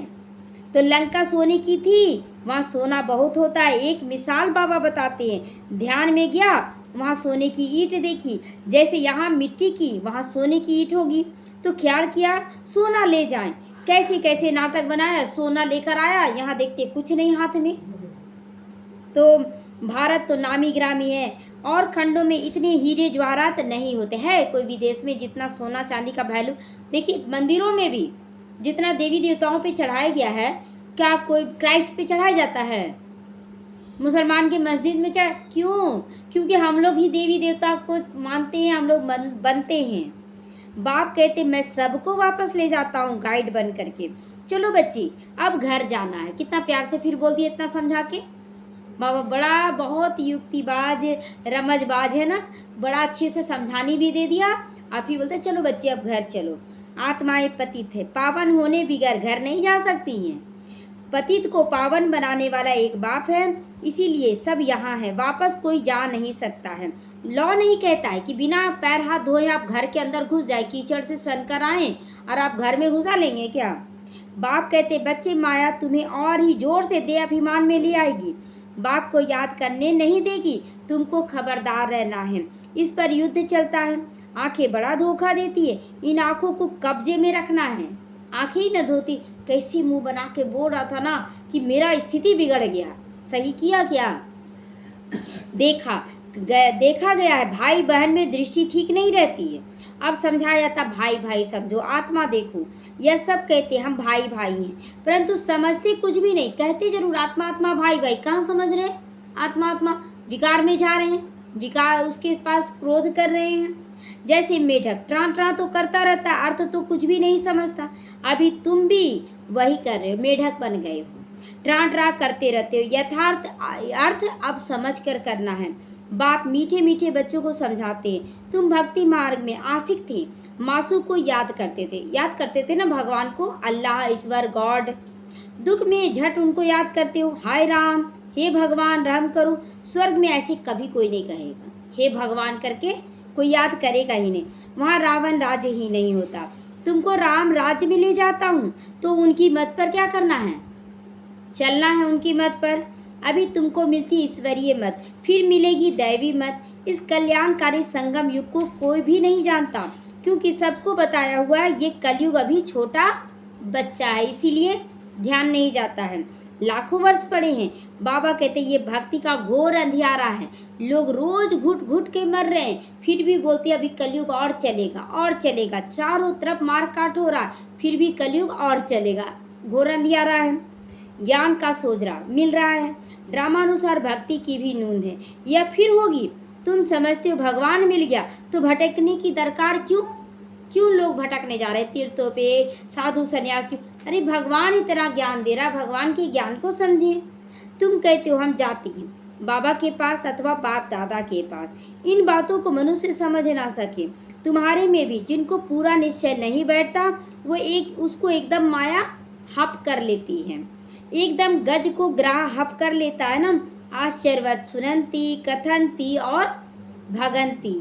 Speaker 1: तो लंका सोने की थी, वहाँ सोना बहुत होता है। एक मिसाल बाबा बताते हैं, ध्यान में गया वहाँ सोने की ईंट देखी, जैसे यहाँ मिट्टी की वहाँ सोने की ईंट होगी। तो ख्याल किया सोना ले जाएं, कैसे कैसे नाटक बनाया, सोना लेकर आया, यहाँ देखते कुछ नहीं हाथ में। तो भारत तो नामी ग्रामी है और खंडों में इतने हीरे जवाहरात नहीं होते हैं कोई भी देश में जितना सोना चांदी का वैल्यू। देखिए मंदिरों में भी जितना देवी देवताओं पे चढ़ाया गया है, क्या कोई क्राइस्ट पे चढ़ाया जाता है? मुसलमान के मस्जिद में चढ़ा क्यों? क्योंकि हम लोग ही देवी देवता को मानते हैं, हम लोग बनते हैं। बाप कहते मैं सबको वापस ले जाता हूँ गाइड बन करके। चलो बच्ची अब घर जाना है। कितना प्यार से फिर बोल दिया इतना समझा के। बाबा बड़ा बहुत युक्तिबाज रमजबाज है ना, बड़ा अच्छे से समझानी भी दे दिया। आप ही बोलते चलो बच्ची अब घर चलो। आत्माएं पतित है, पावन होने बिगैर घर नहीं जा सकती हैं। पतित को पावन बनाने वाला एक बाप है, इसीलिए सब यहाँ है, वापस कोई जा नहीं सकता है। लॉ नहीं कहता है कि बिना पैर हाथ धोए आप घर के अंदर घुस जाए, कीचड़ से सन कर आए और आप घर में घुसा लेंगे क्या? बाप कहते बच्चे माया तुम्हें और ही जोर से दे अभिमान में ले आएगी, बाप को याद करने नहीं देगी, तुमको खबरदार रहना है। इस पर युद्ध चलता है। आंखें बड़ा धोखा देती है, इन आंखों को कब्जे में रखना है। आंखें ही न धोती, कैसी मुंह बना के बोल रहा था ना कि मेरा स्थिति बिगड़ गया। सही किया क्या? देखा गया है भाई बहन में दृष्टि ठीक नहीं रहती है। अब समझाया जाता भाई भाई समझो, आत्मा देखो। यह सब कहते हम भाई भाई हैं, परंतु समझते कुछ भी नहीं। कहते जरूर आत्मा आत्मा भाई भाई, कहाँ समझ रहे? आत्मा आत्मा विकार में जा रहे हैं, विकार उसके पास क्रोध कर रहे हैं। जैसे मेढक ट्रां ट्रां तो करता रहता, अर्थ तो कुछ भी नहीं समझता। अभी तुम भी वही कर रहे हो, मेढक बन गए हो, ट्रां ट्रां करते रहते हो। यथार्थ अर्थ अब समझ कर करना है। बाप मीठे मीठे बच्चों को समझाते हैं। तुम भक्ति मार्ग में आशिक थे, मासू को याद करते थे ना भगवान को, अल्लाह ईश्वर गॉड। दुख में झट उनको याद करते हो, हाय राम, हे भगवान रहम करो। स्वर्ग में ऐसे कभी कोई नहीं कहेगा हे भगवान करके, कोई याद करेगा ही नहीं। वहाँ रावण राज्य ही नहीं होता। तुमको राम राज्य में ले जाता हूँ तो उनकी मत पर क्या करना है? चलना है उनकी मत पर। अभी तुमको मिलती ईश्वरीय मत, फिर मिलेगी दैवी मत। इस कल्याणकारी संगम युग को कोई भी नहीं जानता, क्योंकि सबको बताया हुआ है ये कलयुग अभी छोटा बच्चा है, इसीलिए ध्यान नहीं जाता है। लाखों वर्ष पड़े हैं। बाबा कहते ये भक्ति का घोर अंधियारा है, लोग रोज घुट घुट के मर रहे हैं, फिर भी बोलते अभी कलयुग और चलेगा और चलेगा। चारों तरफ मार काट हो रहा, फिर भी कलयुग और चलेगा। घोर अंधियारा है। ज्ञान का सोजरा मिल रहा है, ड्रामानुसार भक्ति की भी नूंद है, यह फिर होगी। तुम समझते हो भगवान मिल गया तो भटकने की दरकार क्यों लोग भटकने जा रहे तीर्थों पे, साधु सन्यासी। अरे भगवान इतना ज्ञान दे रहा, भगवान के ज्ञान को समझिए। तुम कहते हो हम जाते हैं बाबा के पास अथवा बाप दादा के पास, इन बातों को मनुष्य समझ ना सके। तुम्हारे में भी जिनको पूरा निश्चय नहीं बैठता, वो उसको एकदम माया हप कर लेती है, एकदम गज को ग्राह हप कर लेता है ना। आश्चर्यवत सुनंती कथनती और भगंती,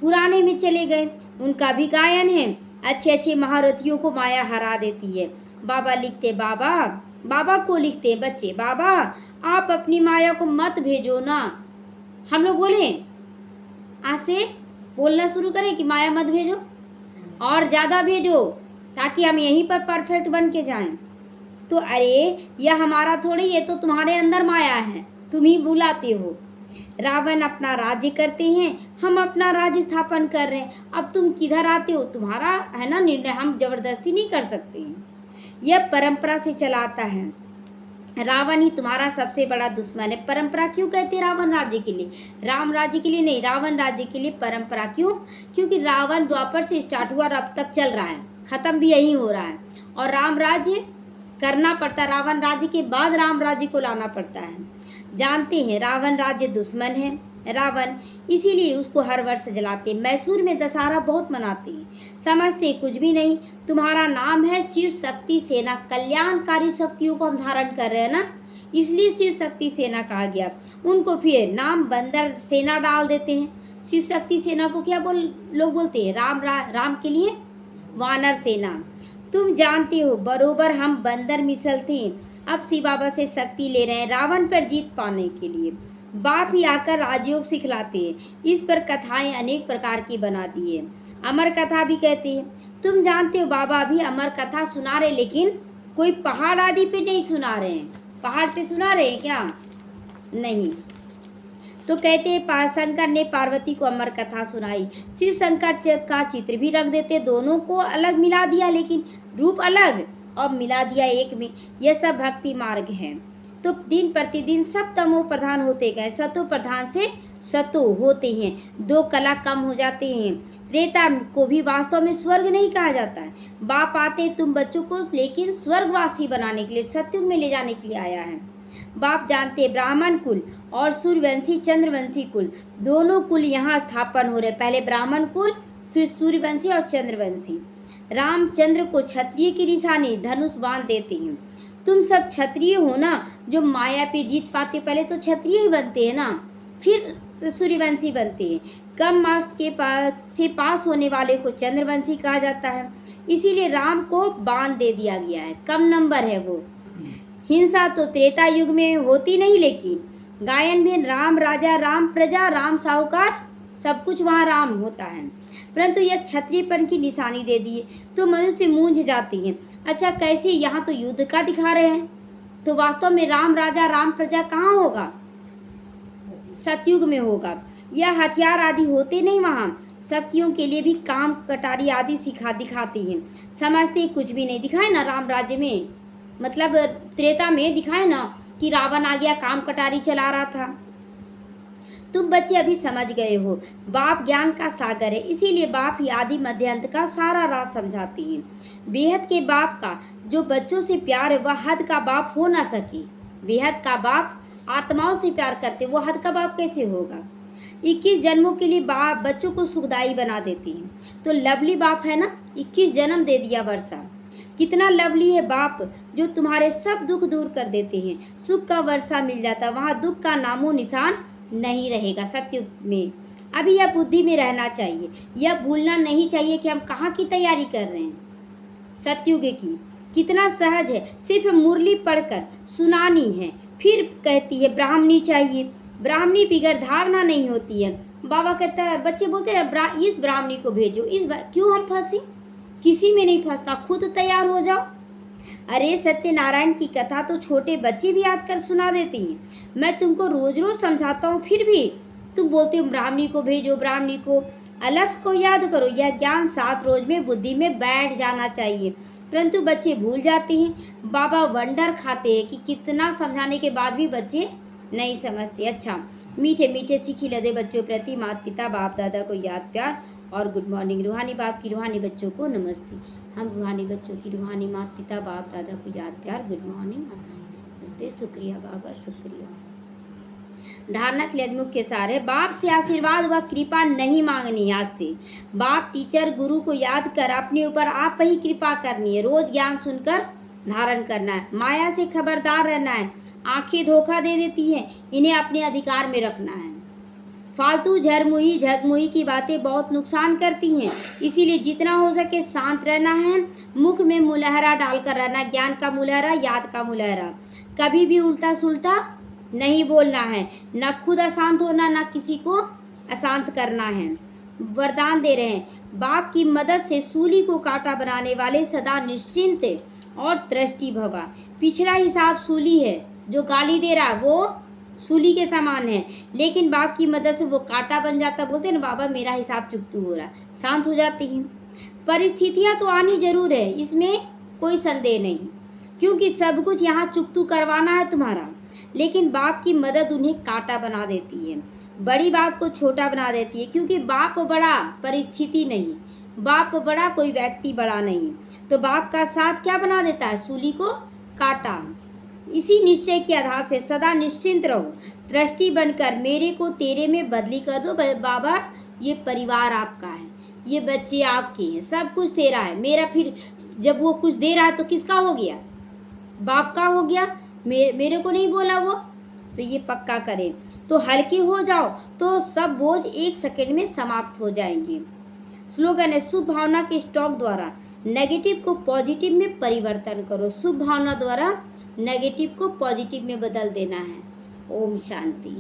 Speaker 1: पुराने में चले गए, उनका भी गायन है। अच्छे अच्छे महारथियों को माया हरा देती है। बाबा लिखते, बाबा को लिखते बच्चे, बाबा आप अपनी माया को मत भेजो ना। हम लोग बोले आज से बोलना शुरू करें कि माया मत भेजो, और ज़्यादा भेजो ताकि हम यहीं पर परफेक्ट बन के जाएं। तो अरे यह हमारा थोड़ी, ये तो तुम्हारे अंदर माया है, तुम ही बुलाते हो। रावण अपना राज्य करते हैं, हम अपना राज्य स्थापन कर रहे हैं। अब तुम किधर आते हो, तुम्हारा है ना निर्णय, हम जबरदस्ती नहीं कर सकते हैं। यह परंपरा से चलाता है। रावण ही तुम्हारा सबसे बड़ा दुश्मन है। परंपरा क्यों कहते हैं रावण राज्य के लिए, राम राज्य के लिए नहीं, रावण राज्य के लिए परंपरा। क्यों? क्योंकि रावण द्वापर से स्टार्ट हुआ और अब तक चल रहा है, खत्म भी यही हो रहा है, और राम राज्य करना पड़ता है। रावण राज्य के बाद राम राज्य को लाना पड़ता है। जानते हैं रावण राज्य दुश्मन है रावण, इसीलिए उसको हर वर्ष जलाते। मैसूर में दशहरा बहुत मनाते हैं, समझते कुछ भी नहीं। तुम्हारा नाम है शिव शक्ति सेना, कल्याणकारी शक्तियों को हम धारण कर रहे हैं ना, इसलिए शिव शक्ति सेना कहा गया। उनको फिर नाम बंदर सेना डाल देते हैं। शिव शक्ति सेना को क्या लोग बोलते हैं? राम के लिए वानर सेना। तुम जानते हो बरोबर हम बंदर मिसलते हैं। अब शिव बाबा से शक्ति ले रहे हैं रावण पर जीत पाने के लिए। बाप ही आकर राजयोग सिखलाते हैं। इस पर कथाएं अनेक प्रकार की बना दी है। अमर कथा भी कहते हैं। तुम जानते हो बाबा भी अमर कथा सुना रहे, लेकिन कोई पहाड़ आदि पे नहीं सुना रहे हैं। पहाड़ पे सुना रहे हैं क्या? नहीं। तो कहते हैं शंकर ने पार्वती को अमर कथा सुनाई। शिव शंकर का चित्र भी रख देते, दोनों को अलग मिला दिया, लेकिन रूप अलग और मिला दिया एक में। यह सब भक्ति मार्ग है। तो दिन प्रतिदिन सब तमो प्रधान होते गए, सतो प्रधान से सतो होते हैं, दो कला कम हो जाते हैं। त्रेता को भी वास्तव में स्वर्ग नहीं कहा जाता है। बाप आते तुम बच्चों को लेकिन स्वर्गवासी बनाने के लिए, सत्युग में ले जाने के लिए आया है। बाप जानते ब्राह्मण कुल और सूर्यवंशी चंद्रवंशी कुल, दोनों कुल यहाँ स्थापन हो रहे। पहले ब्राह्मण कुल, फिर सूर्यवंशी और चंद्रवंशी। रामचंद्र को क्षत्रिय की निशानी धनुष बाण देते हैं। तुम सब क्षत्रिय हो ना, जो माया पे जीत पाते। पहले तो क्षत्रिय ही बनते हैं ना, फिर सूर्यवंशी बनते हैं। कम मार्क्स के से पास होने वाले को चंद्रवंशी कहा जाता है। इसीलिए राम को बाण दे दिया गया है, कम नंबर है वो। हिंसा तो त्रेता युग में होती नहीं, लेकिन गायन में राम राजा, राम प्रजा, राम साहूकार, सब कुछ वहाँ राम होता है। परंतु यह क्षत्रियपन की निशानी दे दी तो मनुष्य मूंझ जाती है। अच्छा कैसे? यहाँ तो युद्ध का दिखा रहे हैं, तो वास्तव में राम राजा राम प्रजा कहाँ होगा? सतयुग में होगा। यह हथियार आदि होते नहीं वहाँ। शक्तियों के लिए भी काम कटारी आदि दिखाती हैं। समझते कुछ भी नहीं। दिखाए ना राम राज्य में, मतलब त्रेता में दिखाए ना कि रावण आ गया, काम कटारी चला रहा था। तुम बच्चे अभी समझ गए हो, बाप ज्ञान का सागर है। इसीलिए बाप ही आदि मध्य अंत का सारा राज समझाती है। बेहद के बाप का जो बच्चों से प्यार है वह हद का बाप हो ना सके। बेहद का बाप आत्माओं से प्यार करते, वो हद का बाप कैसे होगा? 21 जन्मों के लिए बाप बच्चों को सुखदाई बना देती है। तो लवली बाप है ना, 21 जन्म दे दिया वर्षा। कितना लवली है बाप, जो तुम्हारे सब दुख दूर कर देते हैं। सुख का वर्षा मिल जाता, वहाँ दुख का नामो निशान नहीं रहेगा। सत्युग में अभी यह बुद्धि में रहना चाहिए, यह भूलना नहीं चाहिए कि हम कहाँ की तैयारी कर रहे हैं। सत्युग की कितना सहज है, सिर्फ मुरली पढ़कर सुनानी है। फिर कहती है ब्राह्मणी चाहिए, ब्राह्मणी बिगड़ धारणा नहीं होती है। बाबा कहता है, बच्चे बोलते हैं इस ब्राह्मणी को भेजो, क्यों हम फंसी? किसी में नहीं फंसना, खुद तैयार हो जाओ। अरे सत्यनारायण की कथा तो छोटे बच्चे भी याद कर सुना देते हैं। मैं तुमको रोज रोज समझाता हूँ, फिर भी तुम बोलते हो ब्राह्मणी को भेजो, ब्राह्मणी को। अलफ को याद करो, यह ज्ञान 7 रोज में बुद्धि में बैठ जाना चाहिए, परंतु बच्चे भूल जाते हैं। बाबा वंडर खाते हैं कि कितना समझाने के बाद भी बच्चे नहीं समझते। अच्छा, मीठे मीठे सीखी लदे बच्चों प्रति माता पिता बाप दादा को याद प्यार और गुड मॉर्निंग। रूहानी बाप की रूहानी बच्चों को नमस्ते। हम रूहानी बच्चों की रूहानी माता पिता बाप दादा को याद प्यार गुड मॉर्निंग नमस्ते। शुक्रिया बाबा, शुक्रिया। धारणा के लिए मुख्य सार है, बाप से आशीर्वाद व कृपा नहीं मांगनी। आज से बाप टीचर गुरु को याद कर अपने ऊपर आप ही कृपा करनी है। रोज ज्ञान सुनकर धारण करना है। माया से खबरदार रहना है। आंखें धोखा दे देती हैं, इन्हें अपने अधिकार में रखना है। फालतू झरमुही झगमुही की बातें बहुत नुकसान करती हैं, इसीलिए जितना हो सके शांत रहना है। मुख में मुलहरा डालकर रहना, ज्ञान का मुलहरा, याद का मुलहरा। कभी भी उल्टा सुल्टा नहीं बोलना है, न खुद अशांत होना, न किसी को अशांत करना है। वरदान दे रहे हैं, बाप की मदद से सूली को कांटा बनाने वाले सदा निश्चिंत और दृष्टि भवा। पिछला हिसाब सूली है, जो गाली दे रहा वो सूली के समान है, लेकिन बाप की मदद से वो कांटा बन जाता। बोलते हैं ना बाबा मेरा हिसाब चुकतू हो रहा, शांत हो जाती हैं। परिस्थितियाँ तो आनी जरूर है, इसमें कोई संदेह नहीं, क्योंकि सब कुछ यहाँ चुकतू करवाना है तुम्हारा, लेकिन बाप की मदद उन्हें कांटा बना देती है, बड़ी बात को छोटा बना देती है। क्योंकि बाप बड़ा, परिस्थिति नहीं। बाप बड़ा, कोई व्यक्ति बड़ा नहीं। तो बाप का साथ क्या बना देता है? सूली को कांटा। इसी निश्चय के आधार से सदा निश्चिंत रहो, दृष्टि बनकर मेरे को तेरे में बदली कर दो। बाबा ये परिवार आपका है, ये बच्चे आपके हैं, सब कुछ तेरा है। मेरा फिर जब वो कुछ दे रहा है तो किसका हो गया? बाप का हो गया, मेरे को नहीं बोला वो। तो ये पक्का करें तो हल्के हो जाओ, तो सब बोझ 1 सेकंड में समाप्त हो जाएंगे। स्लोगन है, शुभ भावना के स्टॉक द्वारा नेगेटिव को पॉजिटिव में परिवर्तन करो। शुभ भावना द्वारा नेगेटिव को पॉजिटिव में बदल देना है। ओम शांति।